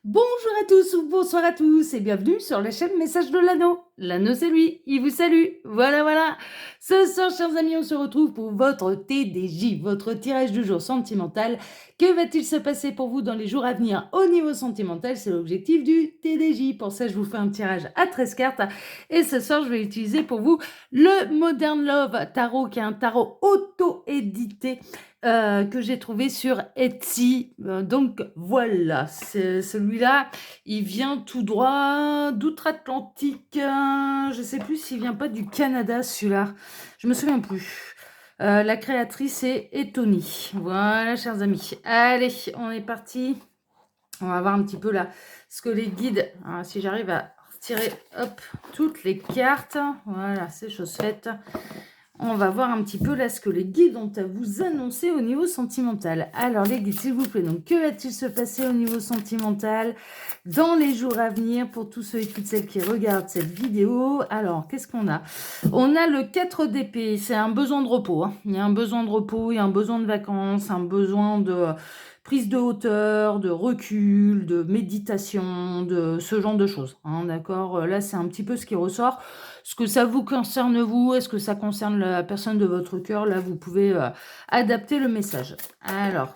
Bonjour à tous ou bonsoir à tous et bienvenue sur la chaîne Message de l'Anneau. L'Anneau c'est lui, il vous salue. Voilà. Ce soir, chers amis, on se retrouve pour votre TDJ, votre tirage du jour sentimental. Que va-t-il se passer pour vous dans les jours à venir au niveau sentimental? C'est l'objectif du TDJ. Pour ça, je vous fais un tirage à 13 cartes. Et ce soir, je vais utiliser pour vous le Modern Love Tarot, qui est un tarot auto-édité que j'ai trouvé sur Etsy. Donc voilà, celui-là, il vient tout droit d'outre-Atlantique. Je sais plus s'il vient pas du Canada, celui-là. Je me souviens plus. La créatrice est Tony. Voilà, chers amis. Allez, on est parti. On va voir un petit peu là ce que les guides, alors, si j'arrive à retirer hop, toutes les cartes. Voilà, c'est chose faite. On va voir un petit peu là ce que les guides ont à vous annoncer au niveau sentimental. Alors les guides, s'il vous plaît, donc que va-t-il se passer au niveau sentimental dans les jours à venir pour tous ceux et toutes celles qui regardent cette vidéo? Alors, qu'est-ce qu'on a? On a le 4 d'épée, c'est un besoin de repos. Il y a un besoin de repos, il y a un besoin de vacances, un besoin de prise de hauteur, de recul, de méditation, de ce genre de choses. D'accord? Là, c'est un petit peu ce qui ressort. Est-ce que ça vous concerne vous? Est-ce que ça concerne la personne de votre cœur? Là, vous pouvez adapter le message. Alors,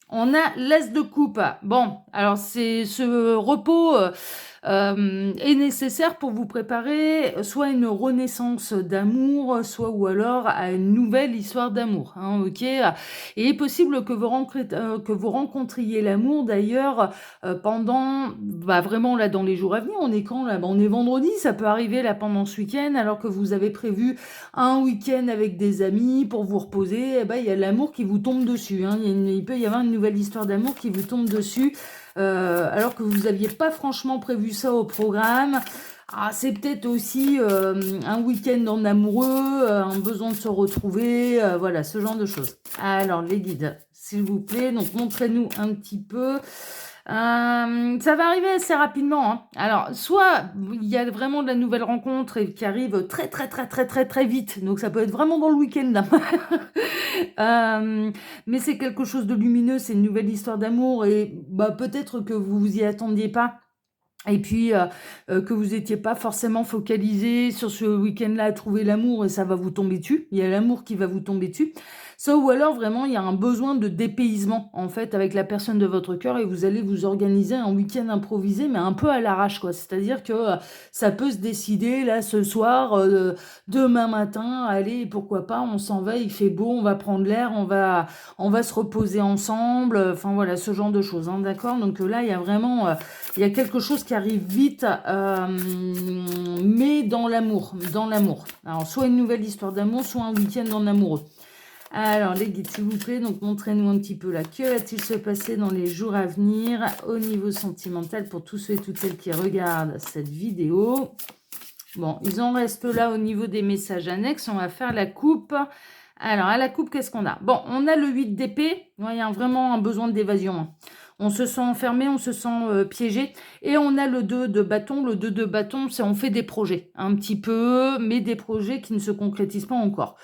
on a l'As de coupe. Bon, alors c'est ce repos est nécessaire pour vous préparer soit à une renaissance d'amour, soit ou alors à une nouvelle histoire d'amour. Ok. Et il est possible que vous rencontriez l'amour d'ailleurs pendant, vraiment là dans les jours à venir. On est quand là? On est vendredi, ça peut arriver là pendant ce week-end alors que vous avez prévu un week-end avec des amis pour vous reposer. Il y a l'amour qui vous tombe dessus. Il peut y avoir une nouvelle histoire d'amour qui vous tombe dessus. Alors que vous n'aviez pas franchement prévu ça au programme. C'est peut-être aussi un week-end en amoureux, un besoin de se retrouver, voilà, ce genre de choses. Alors, les guides, s'il vous plaît, donc montrez-nous un petit peu. Ça va arriver assez rapidement. Alors, soit il y a vraiment de la nouvelle rencontre qui arrive très vite. Donc, ça peut être vraiment dans le week-end. Là. Mais c'est quelque chose de lumineux, c'est une nouvelle histoire d'amour et peut-être que vous vous y attendiez pas. Et puis que vous n'étiez pas forcément focalisé sur ce week-end-là à trouver l'amour et ça va vous tomber dessus. Il y a l'amour qui va vous tomber dessus. Ça ou alors vraiment il y a un besoin de dépaysement en fait avec la personne de votre cœur et vous allez vous organiser un week-end improvisé mais un peu à l'arrache quoi. C'est-à-dire que ça peut se décider là ce soir, demain matin, allez pourquoi pas, on s'en va, il fait beau, on va prendre l'air, on va se reposer ensemble. Enfin voilà ce genre de choses. D'accord. Donc là il y a vraiment il y a quelque chose qui arrive vite, mais dans l'amour, Alors, soit une nouvelle histoire d'amour, soit un week-end en amoureux. Alors, les guides, s'il vous plaît, donc montrez-nous un petit peu là. Que va-t-il se passer dans les jours à venir au niveau sentimental pour tous ceux et toutes celles qui regardent cette vidéo? Bon, ils en restent là au niveau des messages annexes. On va faire la coupe. Alors, à la coupe, qu'est-ce qu'on a? Bon, on a le 8 d'épée. Il y a vraiment un besoin d'évasion. On se sent enfermé, on se sent piégé. Et on a le 2 de bâton. Le 2 de bâton, c'est on fait des projets, un petit peu, mais des projets qui ne se concrétisent pas encore.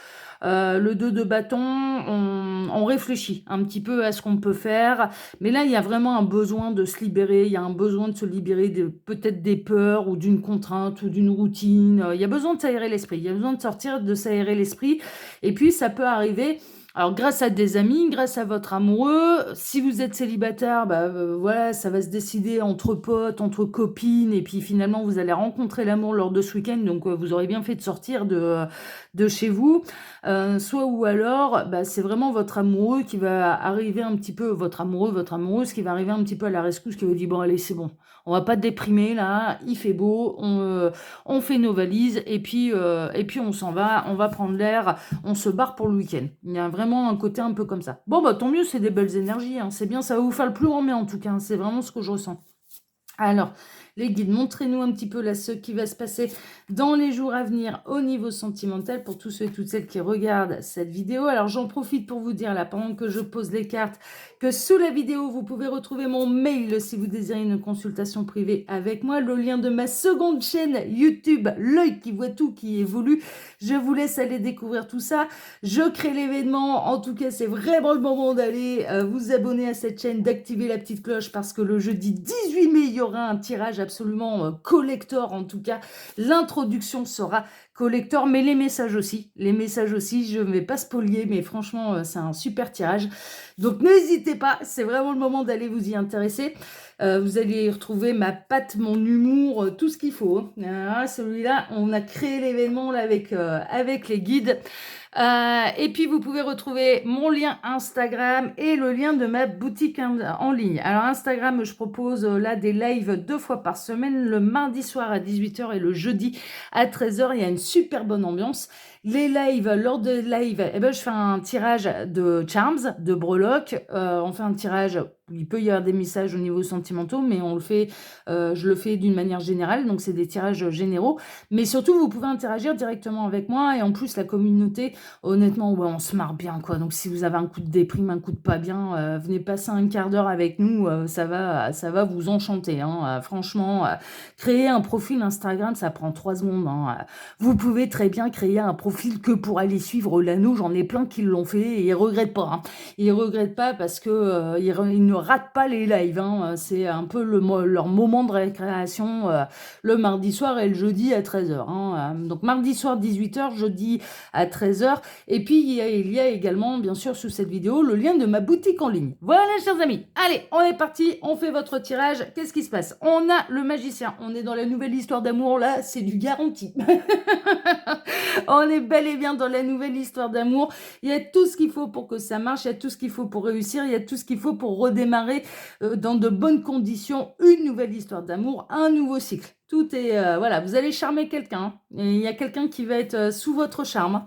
Le 2 de bâton, on réfléchit un petit peu à ce qu'on peut faire. Mais là, il y a vraiment un besoin de se libérer. Il y a un besoin de se libérer peut-être des peurs ou d'une contrainte ou d'une routine. Il y a besoin de s'aérer l'esprit. Il y a besoin de sortir, de s'aérer l'esprit. Et puis, ça peut arriver... Alors, grâce à des amis, grâce à votre amoureux, si vous êtes célibataire, voilà, ça va se décider entre potes, entre copines, et puis finalement, vous allez rencontrer l'amour lors de ce week-end, donc vous aurez bien fait de sortir de chez vous. Soit ou alors, c'est vraiment votre amoureux qui va arriver un petit peu, votre amoureux, votre amoureuse qui va arriver un petit peu à la rescousse, qui va dire, bon, allez, c'est bon, on va pas déprimer là, il fait beau, on fait nos valises, et puis on s'en va, on va prendre l'air, on se barre pour le week-end. Il y a vraiment un côté un peu comme ça. Bon, tant mieux, c'est des belles énergies. C'est bien, ça va vous faire le plus grand bien en tout cas. C'est vraiment ce que je ressens. Alors, les guides, montrez-nous un petit peu là ce qui va se passer dans les jours à venir au niveau sentimental pour tous ceux et toutes celles qui regardent cette vidéo. Alors j'en profite pour vous dire là, pendant que je pose les cartes, que sous la vidéo, vous pouvez retrouver mon mail si vous désirez une consultation privée avec moi, le lien de ma seconde chaîne YouTube, l'œil qui voit tout, qui évolue. Je vous laisse aller découvrir tout ça. Je crée l'événement. En tout cas, c'est vraiment le moment d'aller vous abonner à cette chaîne, d'activer la petite cloche parce que le jeudi 18 mai, il y aura un tirage absolument collector. En tout cas, l'introduction sera collector, mais les messages aussi. Les messages aussi, je ne vais pas spolier, mais franchement, c'est un super tirage. Donc n'hésitez pas, c'est vraiment le moment d'aller vous y intéresser. Vous allez y retrouver ma patte, mon humour, tout ce qu'il faut. Celui-là, on a créé l'événement là avec les guides. Et puis, vous pouvez retrouver mon lien Instagram et le lien de ma boutique en ligne. Alors, Instagram, je propose là des lives 2 fois par semaine, le mardi soir à 18h et le jeudi à 13h. Il y a une super bonne ambiance. Les lives, lors de live, eh ben, je fais un tirage de charms, de breloques. On fait un tirage, il peut y avoir des messages au niveau sentimentaux, mais je le fais d'une manière générale, donc c'est des tirages généraux. Mais surtout, vous pouvez interagir directement avec moi. Et en plus, la communauté, honnêtement, ouais, on se marre bien, quoi. Donc, si vous avez un coup de déprime, un coup de pas bien, venez passer un quart d'heure avec nous. Ça va vous enchanter, hein. Franchement, créer un profil Instagram, ça prend 3 secondes, hein. Vous pouvez très bien créer un profil que pour aller suivre l'anneau. J'en ai plein qui l'ont fait et ils regrettent pas, hein. Ils regrettent pas parce que ils ne ratent pas les lives, hein. C'est un peu leur moment de récréation le mardi soir et le jeudi à 13h, hein. Donc mardi soir 18h, jeudi à 13h. Et puis il y a également, bien sûr, sous cette vidéo, le lien de ma boutique en ligne. Voilà, chers amis. Allez, on est parti, on fait votre tirage. Qu'est-ce qui se passe? On a le magicien. On est dans la nouvelle histoire d'amour, là, c'est du garanti. On est bel et bien dans la nouvelle histoire d'amour. Il y a tout ce qu'il faut pour que ça marche, il y a tout ce qu'il faut pour réussir, il y a tout ce qu'il faut pour redémarrer dans de bonnes conditions une nouvelle histoire d'amour, un nouveau cycle. Tout est, voilà, vous allez charmer quelqu'un, et il y a quelqu'un qui va être sous votre charme.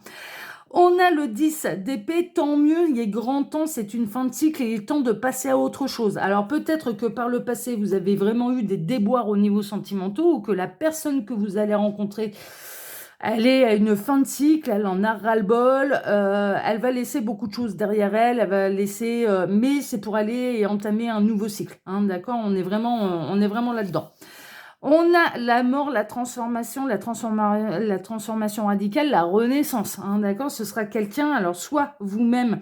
On a le 10 d'épée, tant mieux, il est grand temps, c'est une fin de cycle et il est temps de passer à autre chose. Alors peut-être que par le passé, vous avez vraiment eu des déboires au niveau sentimentaux ou que la personne que vous allez rencontrer, elle est à une fin de cycle, elle en a ras-le-bol, elle va laisser beaucoup de choses derrière elle, elle va laisser, mais c'est pour aller et entamer un nouveau cycle, hein, d'accord? On est vraiment là-dedans. On a la mort, la transformation radicale, la renaissance, hein, d'accord? Ce sera quelqu'un, alors soit vous-même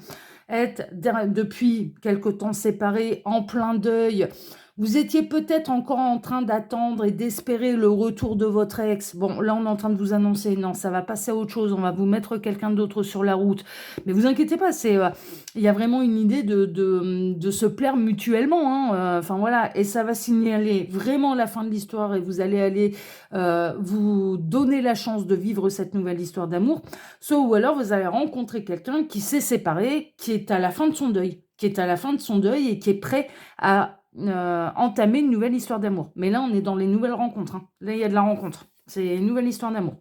êtes depuis quelque temps séparés, en plein deuil. Vous étiez peut-être encore en train d'attendre et d'espérer le retour de votre ex. Bon, là, on est en train de vous annoncer, non, ça va passer à autre chose, on va vous mettre quelqu'un d'autre sur la route. Mais vous inquiétez pas, il y a vraiment une idée de se plaire mutuellement, hein. Enfin, voilà, et ça va signaler vraiment la fin de l'histoire et vous allez aller vous donner la chance de vivre cette nouvelle histoire d'amour. Soit ou alors, vous allez rencontrer quelqu'un qui s'est séparé, qui est à la fin de son deuil, et qui est prêt à entamer une nouvelle histoire d'amour. Mais là, on est dans les nouvelles rencontres, hein. Là, il y a de la rencontre. C'est une nouvelle histoire d'amour.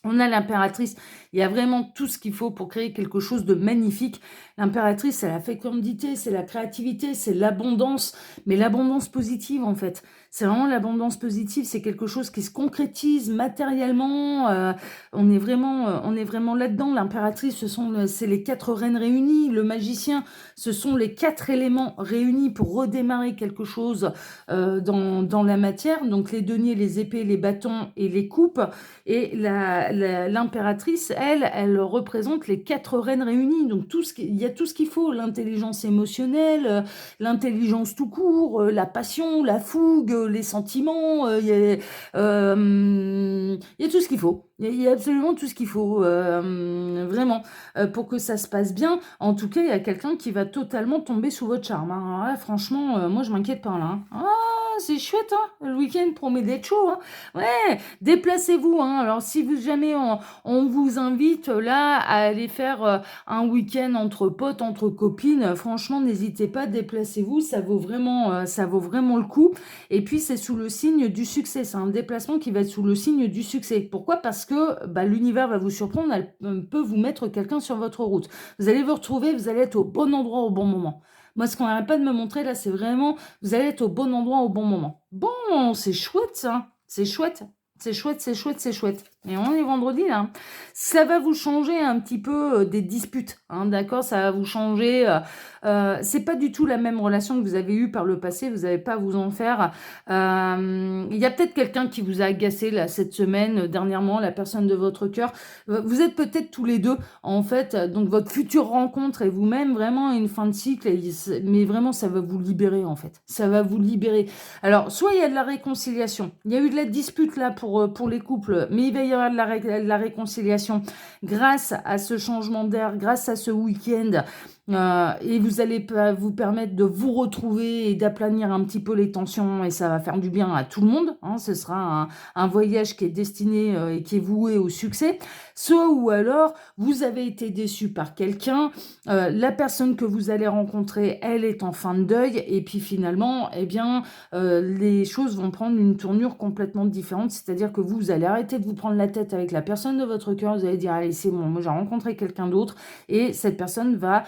On a l'impératrice, il y a vraiment tout ce qu'il faut pour créer quelque chose de magnifique. L'impératrice, c'est la fécondité, c'est la créativité, c'est l'abondance, mais l'abondance positive en fait. C'est vraiment l'abondance positive, c'est quelque chose qui se concrétise matériellement. On est vraiment là-dedans. L'impératrice, c'est les 4 reines réunies. Le magicien, ce sont les 4 éléments réunis pour redémarrer quelque chose dans la matière. Donc les deniers, les épées, les bâtons et les coupes. Et l'impératrice, elle représente les 4 reines réunies. Donc il y a tout ce qu'il faut, l'intelligence émotionnelle, l'intelligence tout court, la passion, la fougue, les sentiments, il y a tout ce qu'il faut. Il y a absolument tout ce qu'il faut, vraiment, pour que ça se passe bien. En tout cas, il y a quelqu'un qui va totalement tomber sous votre charme, hein. Alors là, franchement, moi, je m'inquiète pas, là, hein. Ah, c'est chouette, hein. Le week-end promet d'être chaud, hein. Ouais, déplacez-vous, hein. Alors, si jamais on vous invite là à aller faire un week-end entre potes, entre copines, franchement, n'hésitez pas, déplacez-vous, ça vaut vraiment le coup. Et puis, c'est sous le signe du succès. C'est un déplacement qui va être sous le signe du succès. Pourquoi? Parce que l'univers va vous surprendre, elle peut vous mettre quelqu'un sur votre route. Vous allez vous retrouver, vous allez être au bon endroit au bon moment. Moi, ce qu'on n'arrête pas de me montrer là, c'est vraiment, vous allez être au bon endroit au bon moment. Bon, c'est chouette ça, c'est chouette. C'est chouette, c'est chouette, c'est chouette. Et on est vendredi là. Ça va vous changer un petit peu des disputes, hein, d'accord? Ça va vous changer. C'est pas du tout la même relation que vous avez eue par le passé. Vous n'avez pas à vous en faire. Il y a peut-être quelqu'un qui vous a agacé là cette semaine, dernièrement, la personne de votre cœur. Vous êtes peut-être tous les deux en fait, donc votre future rencontre et vous-même, vraiment une fin de cycle, mais vraiment ça va vous libérer en fait. Ça va vous libérer. Alors, soit il y a de la réconciliation, il y a eu de la dispute là pour les couples, mais il va y avoir de la réconciliation grâce à ce changement d'air, grâce à ce week-end. Et vous allez vous permettre de vous retrouver et d'aplanir un petit peu les tensions et ça va faire du bien à tout le monde, hein. Ce sera un voyage qui est destiné et qui est voué au succès. Soit ou alors, vous avez été déçu par quelqu'un, la personne que vous allez rencontrer, elle est en fin de deuil, et puis finalement, eh bien, les choses vont prendre une tournure complètement différente, c'est-à-dire que vous allez arrêter de vous prendre la tête avec la personne de votre cœur, vous allez dire, allez, c'est bon, moi j'ai rencontré quelqu'un d'autre, et cette personne va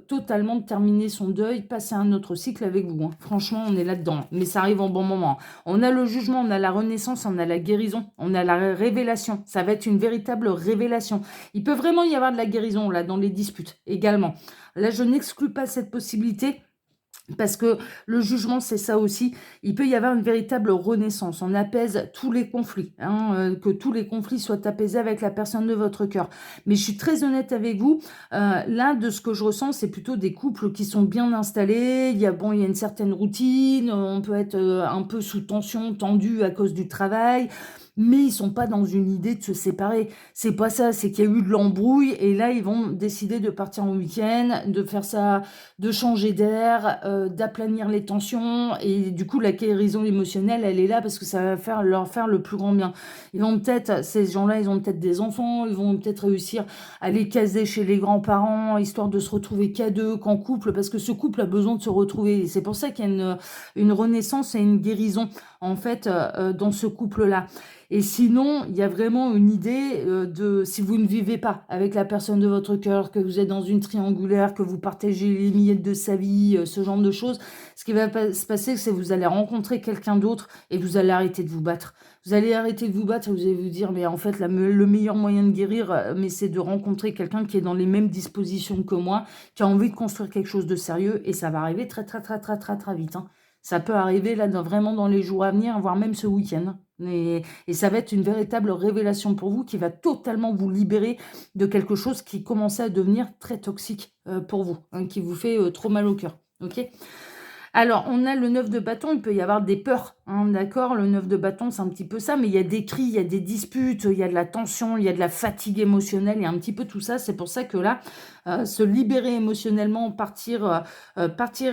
totalement terminer son deuil, passer un autre cycle avec vous, hein. Franchement, on est là-dedans, mais ça arrive en bon moment. On a le jugement, on a la renaissance, on a la guérison, on a la révélation. Ça va être une véritable révélation. Il peut vraiment y avoir de la guérison là dans les disputes également. Là, je n'exclus pas cette possibilité. Parce que le jugement, c'est ça aussi. Il peut y avoir une véritable renaissance. On apaise tous les conflits, hein, que tous les conflits soient apaisés avec la personne de votre cœur. Mais je suis très honnête avec vous. Là, de ce que je ressens, c'est plutôt des couples qui sont bien installés. Il y a une certaine routine. On peut être un peu sous tension, tendu à cause du travail. Mais ils sont pas dans une idée de se séparer. C'est pas ça, c'est qu'il y a eu de l'embrouille et là ils vont décider de partir en week-end, de faire ça, de changer d'air, d'aplanir les tensions et du coup la guérison émotionnelle elle est là parce que ça va leur faire le plus grand bien. Ils vont peut-être, ces gens-là, ils ont peut-être des enfants, ils vont peut-être réussir à les caser chez les grands-parents histoire de se retrouver qu'à deux, qu'en couple, parce que ce couple a besoin de se retrouver. Et c'est pour ça qu'il y a une renaissance et une guérison en fait dans ce couple-là. Et sinon, il y a vraiment une idée de, si vous ne vivez pas avec la personne de votre cœur, que vous êtes dans une triangulaire, que vous partagez les miettes de sa vie, ce genre de choses, ce qui va se passer, c'est que vous allez rencontrer quelqu'un d'autre et vous allez arrêter de vous battre. Vous allez arrêter de vous battre et vous allez vous dire, mais en fait, le meilleur moyen de guérir, mais c'est de rencontrer quelqu'un qui est dans les mêmes dispositions que moi, qui a envie de construire quelque chose de sérieux, et ça va arriver très, très, très, très, très, très vite, hein. Ça peut arriver là, vraiment dans les jours à venir, voire même ce week-end. Et ça va être une véritable révélation pour vous qui va totalement vous libérer de quelque chose qui commençait à devenir très toxique pour vous, hein, qui vous fait trop mal au cœur. Ok ? Alors, on a le 9 de bâton, il peut y avoir des peurs, hein, d'accord? Le 9 de bâton, c'est un petit peu ça, mais il y a des cris, il y a des disputes, il y a de la tension, il y a de la fatigue émotionnelle, il y a un petit peu tout ça. C'est pour ça que là, se libérer émotionnellement, partir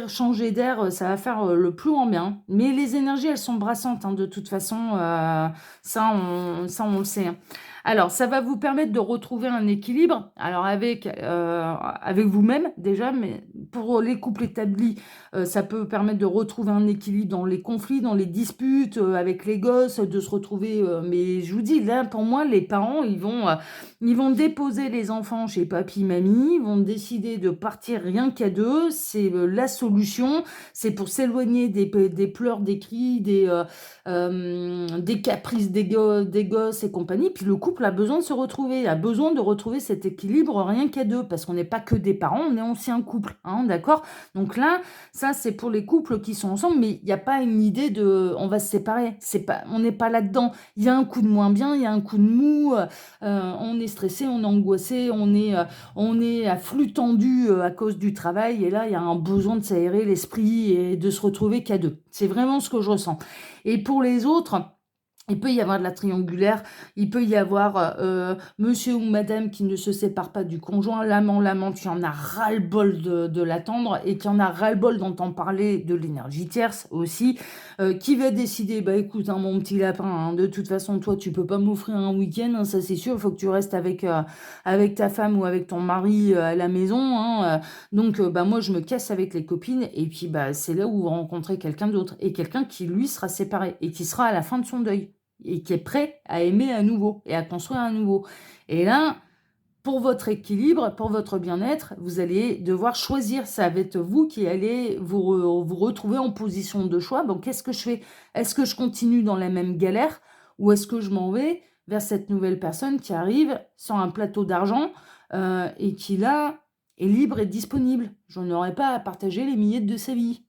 changer d'air, ça va faire le plus en bien. Mais les énergies, elles sont brassantes, hein, de toute façon, ça, on le sait, hein. Alors, ça va vous permettre de retrouver un équilibre, alors avec vous-même déjà, mais pour les couples établis, ça peut permettre de retrouver un équilibre dans les conflits, dans les disputes, avec les gosses, de se retrouver. Mais je vous dis, là, pour moi, les parents, ils vont déposer les enfants chez papy, mamie, ils vont décider de partir rien qu'à deux. C'est la solution. C'est pour s'éloigner des pleurs, des cris, des caprices des gosses et compagnie. Puis le couple a besoin de se retrouver, a besoin de retrouver cet équilibre rien qu'à deux, parce qu'on n'est pas que des parents, on est aussi un couple, hein, d'accord? Donc là, ça, c'est pour les couples qui sont ensemble, mais il n'y a pas une idée de on va se séparer. On n'est pas là-dedans. Il y a un coup de moins bien, il y a un coup de mou, on est stressé, on est angoissé, on est à flux tendu à cause du travail, et là, il y a un besoin de s'aérer l'esprit et de se retrouver qu'à deux. C'est vraiment ce que je ressens. Et pour les autres, il peut y avoir de la triangulaire, il peut y avoir monsieur ou madame qui ne se sépare pas du conjoint, l'amant qui en a ras-le-bol de l'attendre et qui en a ras-le-bol d'entendre parler de l'énergie tierce aussi, qui va décider, bah écoute, hein, mon petit lapin, hein, de toute façon, toi, tu peux pas m'offrir un week-end, hein, ça c'est sûr, il faut que tu restes avec ta femme ou avec ton mari à la maison, hein, donc bah moi, je me casse avec les copines, et puis bah c'est là où vous rencontrez quelqu'un d'autre, et quelqu'un qui, lui, sera séparé, et qui sera à la fin de son deuil et qui est prêt à aimer à nouveau et à construire à nouveau. Et là, pour votre équilibre, pour votre bien-être, vous allez devoir choisir. Ça va être vous qui allez vous retrouver en position de choix. Bon, qu'est-ce que je fais? Est-ce que je continue dans la même galère ou est-ce que je m'en vais vers cette nouvelle personne qui arrive sur un plateau d'argent et qui, là, est libre et disponible? J'en aurai pas à partager les miettes de sa vie.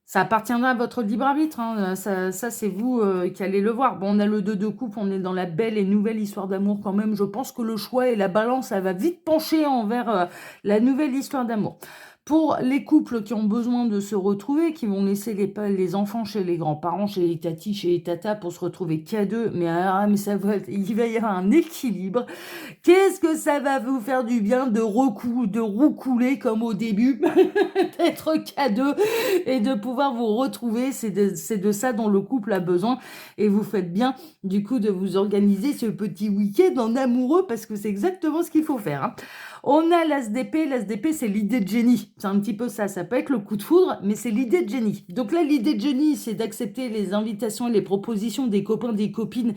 Ça appartiendra à votre libre arbitre, hein. Ça c'est vous qui allez le voir. Bon, on a le 2 de coupe, on est dans la belle et nouvelle histoire d'amour quand même. Je pense que le choix et la balance, elle va vite pencher envers la nouvelle histoire d'amour. Pour les couples qui ont besoin de se retrouver, qui vont laisser les enfants chez les grands-parents, chez les tatis, chez les tatas pour se retrouver qu'à deux, mais il va y avoir un équilibre. Qu'est-ce que ça va vous faire du bien de roucouler comme au début, d'être qu'à deux et de pouvoir vous retrouver. C'est de ça dont le couple a besoin. Et vous faites bien, du coup, de vous organiser ce petit week-end en amoureux parce que c'est exactement ce qu'il faut faire, hein. On a l'ASDP. L'ASDP, c'est l'idée de génie. C'est un petit peu ça. Ça peut être le coup de foudre, mais c'est l'idée de génie. Donc là, l'idée de génie, c'est d'accepter les invitations et les propositions des copains, des copines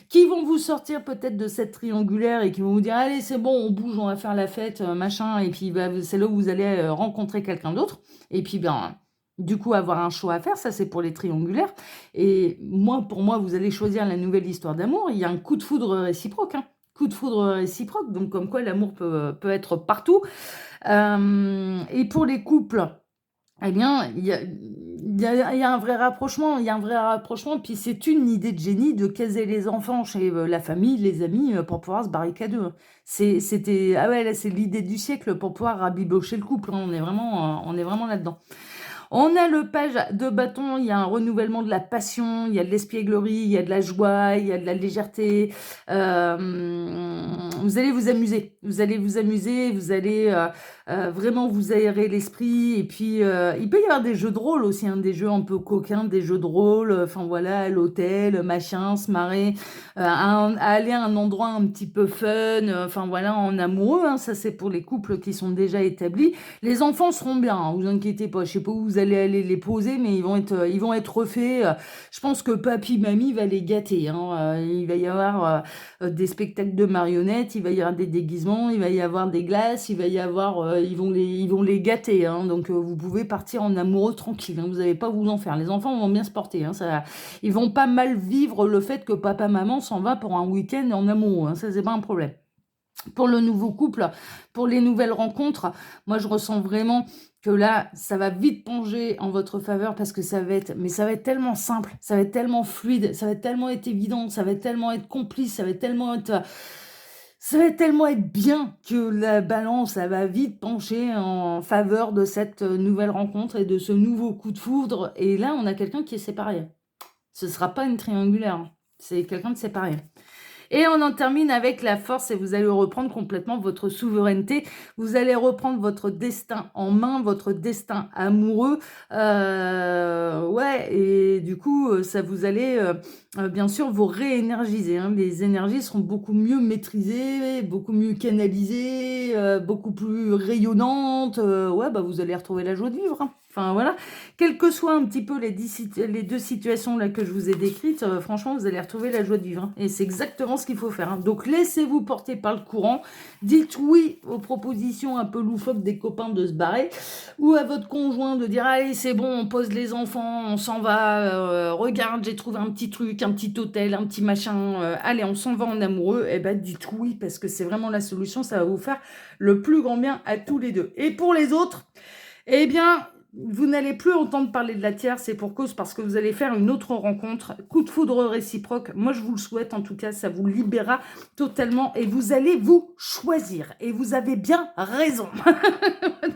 qui vont vous sortir peut-être de cette triangulaire et qui vont vous dire, allez, c'est bon, on bouge, on va faire la fête, machin. Et puis, bah, c'est là où vous allez rencontrer quelqu'un d'autre. Et puis, ben, du coup, avoir un choix à faire, ça c'est pour les triangulaires. Et pour moi, vous allez choisir la nouvelle histoire d'amour. Il y a un coup de foudre réciproque, hein. Coup de foudre réciproque, donc comme quoi l'amour peut être partout. Et pour les couples, eh bien, il y a un vrai rapprochement, puis c'est une idée de génie de caser les enfants chez la famille, les amis, pour pouvoir se barricader, à deux. Ah ouais, là, c'est l'idée du siècle pour pouvoir rabibocher le couple, hein. On est vraiment là-dedans. On a le page de bâton, il y a un renouvellement de la passion, il y a de l'espièglerie, il y a de la joie, il y a de la légèreté. Vous allez vous amuser, vous allez vraiment vous aérer l'esprit. Et puis, il peut y avoir des jeux de rôle aussi, hein, des jeux un peu coquins, des jeux de rôle, enfin voilà, à l'hôtel, machin, se marrer, aller à un endroit un petit peu fun, enfin voilà, en amoureux, hein, ça c'est pour les couples qui sont déjà établis. Les enfants seront bien, hein, vous inquiétez pas. Je sais pas où vous allez aller les poser, mais ils vont être refaits. Je pense que papy, mamie va les gâter, hein. Il va y avoir des spectacles de marionnettes, il va y avoir des déguisements, il va y avoir des glaces, il va y avoir, ils vont les gâter, hein. Donc vous pouvez partir en amoureux tranquille, hein. Vous n'avez pas à vous en faire. Les enfants vont bien se porter, hein. Ils vont pas mal vivre le fait que papa, maman s'en va pour un week-end en amoureux, hein. Ça c'est pas un problème. Pour le nouveau couple, pour les nouvelles rencontres, moi je ressens vraiment que là, ça va vite plonger en votre faveur parce que ça va être tellement simple, ça va être tellement fluide, ça va tellement être évident, ça va tellement être complice, ça va tellement être bien que la balance, ça va vite pencher en faveur de cette nouvelle rencontre et de ce nouveau coup de foudre. Et là, on a quelqu'un qui est séparé. Ce ne sera pas une triangulaire, hein. C'est quelqu'un de séparé. Et on en termine avec la force et vous allez reprendre complètement votre souveraineté. Vous allez reprendre votre destin en main, votre destin amoureux. Ouais, et du coup, ça vous allez bien sûr vous réénergiser, hein. Les énergies seront beaucoup mieux maîtrisées, beaucoup mieux canalisées, beaucoup plus rayonnantes. Ouais, bah vous allez retrouver la joie de vivre, hein. Enfin voilà, quelles que soient un petit peu les deux situations là que je vous ai décrites, franchement, vous allez retrouver la joie de vivre, hein. Et c'est exactement ce qu'il faut faire, hein. Donc laissez-vous porter par le courant, dites oui aux propositions un peu loufoques des copains de se barrer, ou à votre conjoint de dire allez c'est bon, on pose les enfants, on s'en va, regarde j'ai trouvé un petit truc, un petit hôtel, un petit machin, allez on s'en va en amoureux. Et ben dites oui parce que c'est vraiment la solution, ça va vous faire le plus grand bien à tous les deux. Et pour les autres, eh bien, vous n'allez plus entendre parler de la tierce, c'est pour cause parce que vous allez faire une autre rencontre, coup de foudre réciproque. Moi, je vous le souhaite, en tout cas, ça vous libérera totalement et vous allez vous choisir. Et vous avez bien raison.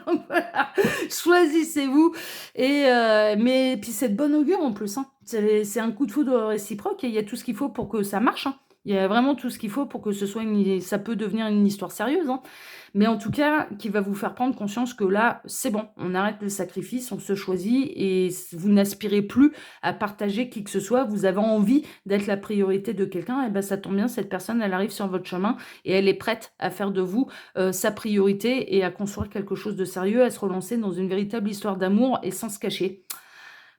Donc voilà, choisissez-vous. Mais puis c'est de bonne augure en plus, hein. C'est un coup de foudre réciproque et il y a tout ce qu'il faut pour que ça marche, hein. Il y a vraiment tout ce qu'il faut pour que ça peut devenir une histoire sérieuse, hein. Mais en tout cas, qui va vous faire prendre conscience que là, c'est bon, on arrête le sacrifice, on se choisit et vous n'aspirez plus à partager qui que ce soit. Vous avez envie d'être la priorité de quelqu'un, et ben ça tombe bien, cette personne, elle arrive sur votre chemin et elle est prête à faire de vous sa priorité et à construire quelque chose de sérieux, à se relancer dans une véritable histoire d'amour et sans se cacher.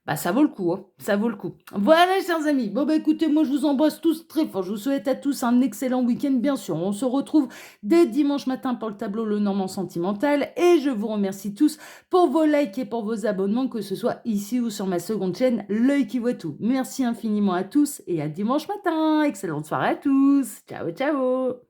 Bah, ça vaut le coup, hein, ça vaut le coup. Voilà, chers amis. Bon, bah, écoutez, moi, je vous embrasse tous très fort. Je vous souhaite à tous un excellent week-end, bien sûr. On se retrouve dès dimanche matin pour le tableau Le Normand Sentimental. Et je vous remercie tous pour vos likes et pour vos abonnements, que ce soit ici ou sur ma seconde chaîne, L'œil qui voit tout. Merci infiniment à tous et à dimanche matin. Excellente soirée à tous. Ciao, ciao.